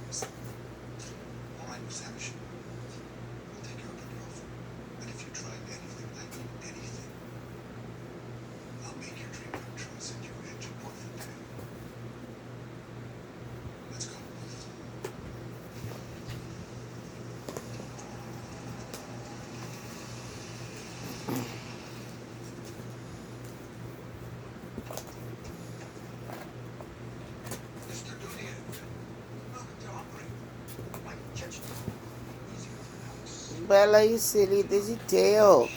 All right, Miss Havisham. We'll take care of your offer. But if you try anything, I mean anything, I'll make your dream come true and send you an engine north of town. Let's go. Mr. Dunia, welcome to Opry. My kitchen. Easier to pronounce. Bella, you silly. This is tail.